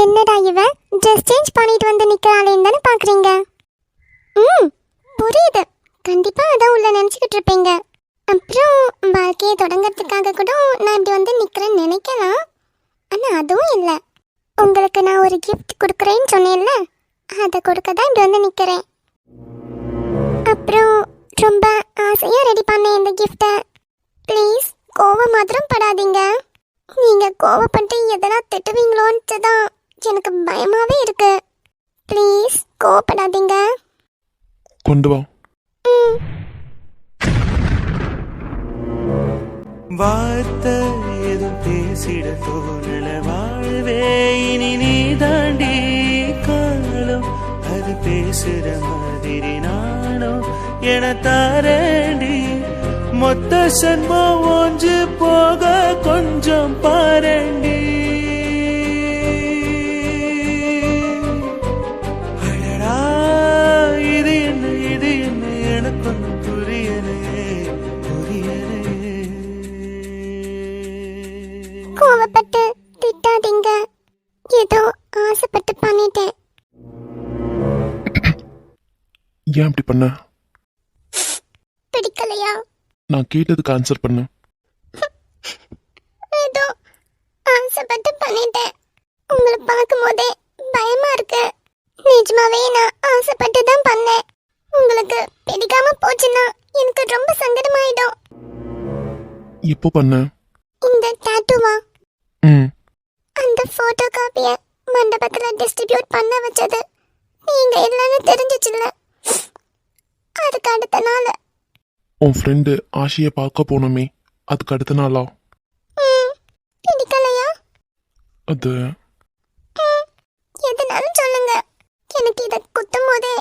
என்னடா இவ dress change பண்ணிட்டு வந்து நிக்கிறாளேன்னு தானே பாக்குறீங்க? புரியுது. கண்டிப்பா அதான் உள்ள நினைச்சுக்கிட்டு இருப்பீங்க. அப்புறம் வாழ்க்கையை தொடங்கிறதுக்காக கூட நான் இப்படி வந்து நிக்கிறேன்னு நினைக்கலாம். ஆனா அதுவும் இல்லை. உங்களுக்கு நான் ஒரு கிஃப்ட் கொடுக்குறேன்னு சொன்னேன்ல, அதை கொடுக்க தான் இப்படி வந்து நிக்கிறேன். அப்புறம் ரொம்ப ஆசையா ரெடி பண்ணேன் இந்த கிஃப்டை. ப்ளீஸ் கோவம் மாத்திரம் படாதீங்க. நீங்க கோவப்பட்டு எதனா திட்டுவீங்களோன்ட்டு தான் எனக்கு பயமாவே இருக்கு. ப்ளீஸ் கோவப்படாதீங்க. கொண்டு வா. வார்த்தை எதுவும் பேசிட தோணல, வாழ்வே இனி நீ தாண்டி. காலம் அது பேசுற மாதிரி நானும் என தாரண்டி. மொத்த சன்மம் ஒன்று போக கொஞ்சம் பாரண்டி. அடடா இது என்ன எனக்கு ஒன்றும் புரியலையே. கோவப்பட்டு திட்டாதீங்க. ஏதோ ஆசைப்பட்டு பண்ணிட்டேன். ஏன் இப்படி பண்ண? பிடிக்கலையா? நான் கேட்டதுக்கு ஆன்சர் பண்ண. ஏதோ ஆசைப்பட்டு பண்ணிட்டேன். உங்களை பார்க்கும் போதே பயமா இருக்கு. நிஜமாவே நான் ஆசைப்பட்டு தான் பண்ணேன். உங்களுக்கு பிடிக்காம போச்சுன்னா எனக்கு ரொம்ப சங்கடமாயிடும். எப்போ பண்ண? இந்த டாட்டூவா? ம். அந்த போட்டோ காப்பிய மண்டபத்துல டிஸ்ட்ரிபியூட் பண்ண வச்சது நீங்க இல்லைன்னு தெரிஞ்சிச்சுல்ல, அதுக்கு அடுத்த நாள். உன் ஃப்ரெண்டு ஆஷியை பார்க்க போனோமே, அதுக்கு அடுத்த நாளா? பிடிக்கலையா? அது எதுனாலும் சொல்லுங்க. எனக்கு இதை குத்தும் போதே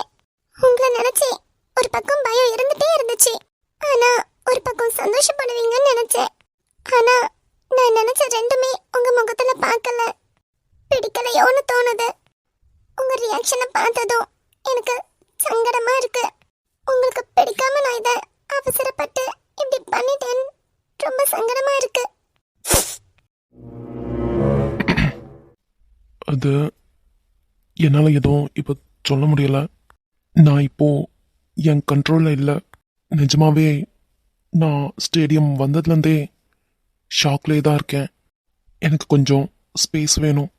உங்களை நினைச்சு ஒரு பக்கம் பயம் இருந்துட்டே இருந்துச்சு. ஆனா ஒரு பக்கம் சந்தோஷப்படுவீங்கன்னு நினைச்சேன். ஆனா நான் நினைச்ச ரெண்டுமே உங்க முகத்துல பார்க்கல. பிடிக்கலையோன்னு தோணுது. உங்க ரியாக்ஷனை பார்த்ததும் எனக்கு சங்கடமா இருக்கு. உங்களுக்கு பிடிக்காம நான் இதை அவசரப்பட்டு இப்படி பண்ணிட்டேன். ரொம்ப சங்கடமா இருக்கு. அது என்னால் எதுவும் இப்போ சொல்ல முடியல. நான் இப்போ என் கண்ட்ரோலில் இல்லை. நிஜமாவே நான் ஸ்டேடியம் வந்ததுலேருந்தே ஷாக்லேயே தான் இருக்கேன். எனக்கு கொஞ்சம் ஸ்பேஸ் வேணும்.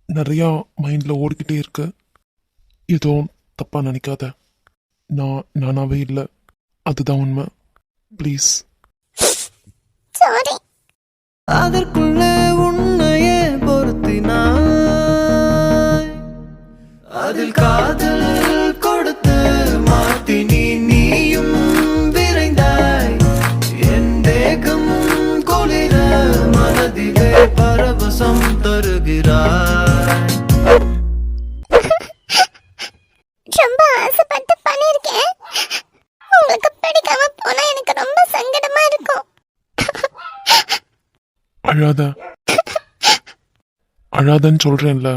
நிறையா மைண்டில் ஓடிக்கிட்டே இருக்கு. எதுவும் தப்பாக நினைக்காத. நான் நானாவே இல்லை, அதுதான் உண்மை. ப்ளீஸ். சாரி. அதற்குள்ள உன்னையே பொருத்தினாய், அதில் காதல் கொடுத்து மாத்தி நீயும் விரைந்தாய். என் தேகம் குளிர மனதிலே பரவசம் தருகிறாய். ரொம்ப ஆசைப்பட்டு பண்ணிருக்கேன். உங்களுக்கு பிடிக்காம போனா எனக்கு ரொம்ப சங்கடமா இருக்கும். அழாத. அழாதன்னு சொல்கிறேன்ல.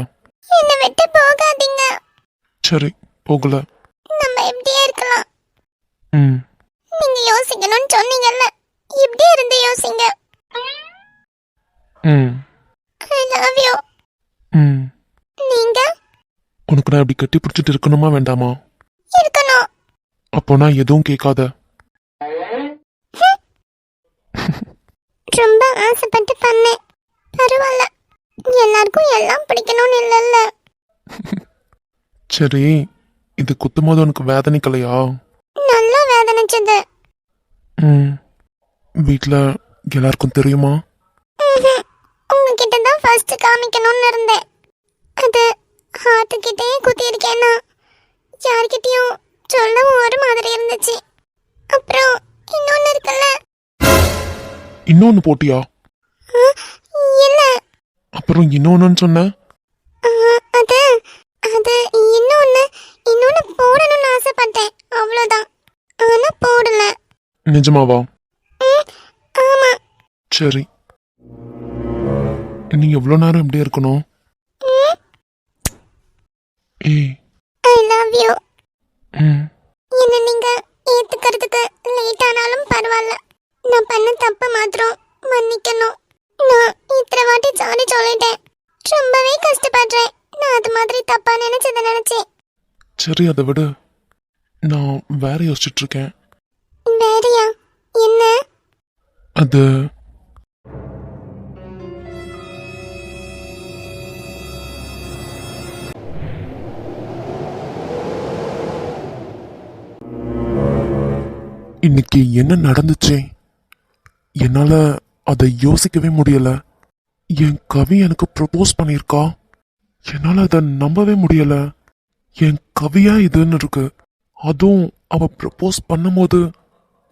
என்னை விட்டு போகாதீங்க. சரி, போகல. நம்ம எப்படியே இருக்கலாம். ம். நீங்க யோசிக்கணும்னு சொன்னீங்கல்ல, இப்படியே இருந்து யோசிங்க. ம். I love you. ம். நீங்க? உனக்கு நான் இப்படி கட்டி பிடிச்சிட்டு இருக்கணுமா வேண்டாமா? இருக்கணும். அப்போ நான் எதுவும் கேட்காத. ரொம்ப ஆசைப்பட்டு பண்ணேன். பரவாயில்ல, எல்லாருக்கும் எல்லாம் பிடிக்கணும்னு இல்லைல்ல. சரி, இது குத்தும் போது உனக்கு வேதனைக்கலையா? நல்லா வேதனைச்சது. ம். வீட்டில் எல்லாருக்கும் தெரியுமா? உங்ககிட்ட தான் ஃபர்ஸ்ட் காமிக்கணும்னு இருந்தேன். அது ஹார்ட்டுக்கிட்டே குத்திருக்கேன்னா யார்கிட்டயும் சொல்லவும் ஒரு மாதிரி இருந்துச்சு. அப்புறம் இன்னொன்று இருக்குல்ல. இன்னொன்று போட்டியா? இல்ல. அப்புறம் இன்னொன்னு சொன்ன? அது அது இன்னொன்று போடணும்னு ஆசைப்பட்டேன், அவ்வளோதான். ஆனா போடல. நிஜமாவா? ஆமா. சரி, நீ எவ்வளோ நேரம் இப்படி இருக்கணும்? ஏய், ஐ லவ் யூ. ம். என்ன நீங்க ஏத்துக்கிறதுக்கு லேட் ஆனாலும் பரவாயில்ல. நான் பண்ண தப்பு மாத்திரம் மன்னிக்கணும். நான் இத்தனை வாட்டி சாரி சொல்லிட்டேன். ரொம்பவே கஷ்டப்படுறேன். நான் அது மாதிரி தப்பா நினைச்சதை நினைச்சேன். சரி அதை விடு, நான் வேற யோசிச்சுட்டு இருக்கேன். வேறயா? என்ன? அது இன்னைக்கு என்ன நடந்துச்சு? என்னால அதை யோசிக்கவே முடியல. என் கவி எனக்கு ப்ரப்போஸ் பண்ணியிருக்கா. என்னால அதை நம்பவே முடியல. என் கவியா இதுன்னு இருக்கு. அதுவும் அவ ப்ரப்போஸ் பண்ணும்போது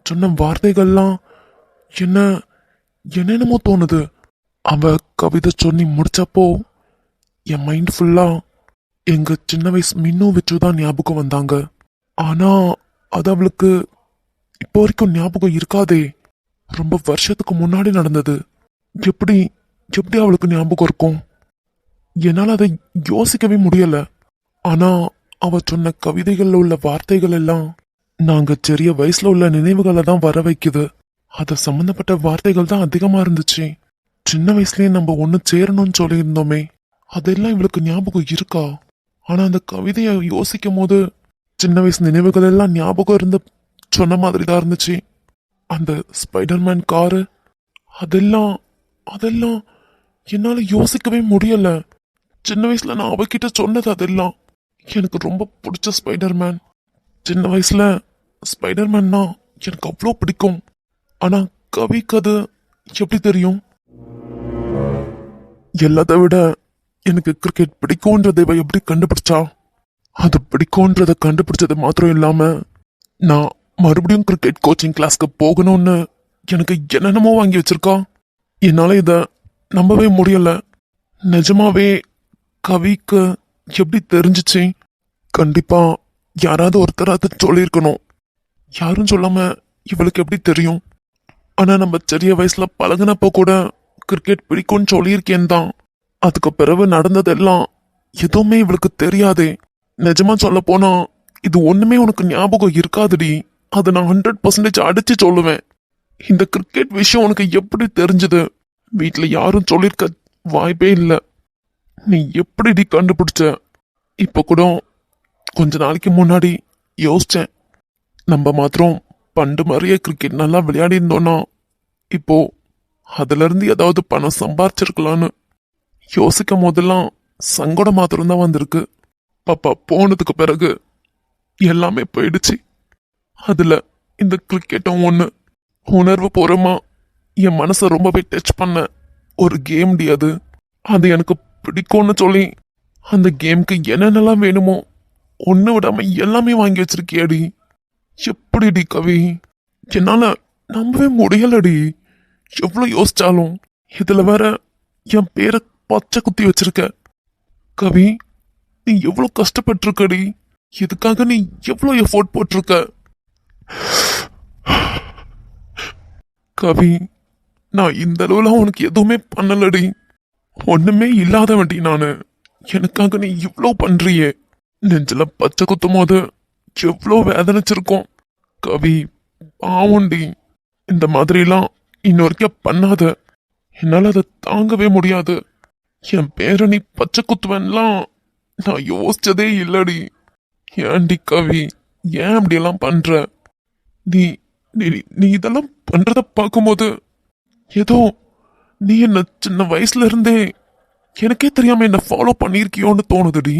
சொன்ன வார்த்தைகள்லாம் என்ன என்னென்னமோ தோணுது. அவ கவிதை சொல்லி முடிச்சப்போ என் மைண்ட் ஃபுல்லா எங்க சின்ன வயசு மின்னு வச்சுதான் ஞாபகம் வந்தாங்க. ஆனா அது அவளுக்கு இப்போ வரைக்கும் ஞாபகம் இருக்காதே. ரொம்ப வருஷத்துக்கு முன்னாடி நடந்தது. எப்படி எப்படி அவளுக்கு ஞாபகம் இருக்கும்? என்னால அதை யோசிக்கவே முடியல. ஆனா அவ சொன்ன கவிதைகள்ல உள்ள வார்த்தைகள் எல்லாம் நாங்க சிறிய வயசுல உள்ள நினைவுகளை தான் வர வைக்குது. அது சம்பந்தப்பட்ட வார்த்தைகள் தான் அதிகமா இருந்துச்சு. சின்ன வயசுலயே நம்ம ஒண்ணு சேரணும்னு சொல்லியிருந்தோமே, அதெல்லாம் இவளுக்கு ஞாபகம் இருக்கா? ஆனா அந்த கவிதையை யோசிக்கும் போது சின்ன வயசு நினைவுகள் எல்லாம் ஞாபகம் இருந்து சொன்ன மாதிரி தான் இருந்துச்சு. அந்த ஸ்பைடர்மேன் காரு, அதெல்லாம் அதெல்லாம் என்னால யோசிக்கவே முடியல. சின்ன வயசுல நான் அவகிட்ட சொன்னது அதெல்லாம். எனக்கு ரொம்ப பிடிச்ச ஸ்பைடர்மேன். சின்ன வயசுல ஸ்பைடர்மேன்னா எனக்கு அவ்வளோ பிடிக்கும். ஆனா கவிக்கு அது எப்படி தெரியும்? எல்லாத்தை விட எனக்கு கிரிக்கெட் பிடிக்கும்ன்றதை இவ எப்படி கண்டுபிடிச்சா? அது பிடிக்கும்ன்றதை கண்டுபிடிச்சது மாத்திரம் இல்லாம நான் மறுபடியும் கிரிக்கெட் கோச்சிங் கிளாஸ்க்கு போகணும்னு எனக்கு என்னென்னமோ வாங்கி வச்சிருக்கா. என்னால இத நம்பவே முடியல. நிஜமாவே கவிக்கு எப்படி தெரிஞ்சிச்சு? கண்டிப்பா யாராவது ஒருத்தர் அதை சொல்லியிருக்கணும். யாரும் சொல்லாம இவளுக்கு எப்படி தெரியும்? ஆனா நம்ம சிறிய வயசுல பழகுனப்போ கூட கிரிக்கெட் பிடிக்கும்னு சொல்லியிருக்கேன் தான். அதுக்கு பிறகு நடந்ததெல்லாம் எதுவுமே இவளுக்கு தெரியாதே. நிஜமா சொல்ல போனா இது ஒண்ணுமே உனக்கு ஞாபகம் இருக்காதுடி. அதை நான் 100% அடிச்சு சொல்லுவேன். இந்த கிரிக்கெட் விஷயம் உனக்கு எப்படி தெரிஞ்சது? வீட்டுல யாரும் சொல்லியிருக்க வாய்ப்பே இல்லை. நீ எப்படிடி கண்டுபிடிச்ச? இப்ப கூட கொஞ்ச நாளைக்கு முன்னாடி யோசிச்சேன், நம்ம மாத்திரம் பண்டு மாதிரியே கிரிக்கெட் நல்லா விளையாடி இருந்தோம்னா இப்போ அதுல இருந்து ஏதாவது பணம் சம்பாரிச்சிருக்கலான்னு யோசிக்கும் போதெல்லாம் சங்கடம் மாத்திரம் தான் வந்திருக்கு. பாப்பா போனதுக்கு பிறகு எல்லாமே போயிடுச்சு. அதுல இந்த கிரிக்கெட்டும் ஒண்ணு. உணர்வு பூர்வமா என் மனசை ரொம்பவே டச் பண்ண ஒரு கேம் டி அது. அது எனக்கு பிடிக்கும்னு சொல்லி அந்த கேமுக்கு என்னென்னலாம் வேணுமோ ஒண்ணு விடாம எல்லாமே வாங்கி வச்சிருக்கியாடி. எப்படிடி கவி? என்னால நம்பவே முடியலடி. எவ்வளவு யோசிச்சாலும் இதுல வேற என் பேரை பச்சை குத்தி வச்சிருக்க. கவி, நீ எவ்வளவு கஷ்டப்பட்டிருக்கடி. இதுக்காக நீ எவ்வளவு எஃபோர்ட் போட்டிருக்க. கவி, நான் இந்த அளவுல உனக்கு எதுவுமே பண்ணலடி. ஒண்ணுமே இல்லாத வேண்டி நானு. எனக்காக நீ இவ்வளவு பண்றியே. நெஞ்சில பச்சை குத்தும் போது எவ்வளவு வேதனைச்சிருக்கும். கவி, பாவண்டி. இந்த மாதிரிலாம் இன்னொருக்க பண்ணாத. என்னால அதை தாங்கவே முடியாது. என் பேரை நீ பச்சை குத்துவன்லாம் நான் யோசிச்சதே இல்லடி. ஏன்டி கவி, ஏன் அப்படியெல்லாம் பண்ற? நீ நீ நீ இதெல்லாம் பண்றத பார்க்கும்போது ஏதோ நீ என்ன சின்ன வயசுல இருந்தே எனக்கே தெரியாம என்ன ஃபாலோ பண்ணிருக்கியோன்னு தோணுதுடி.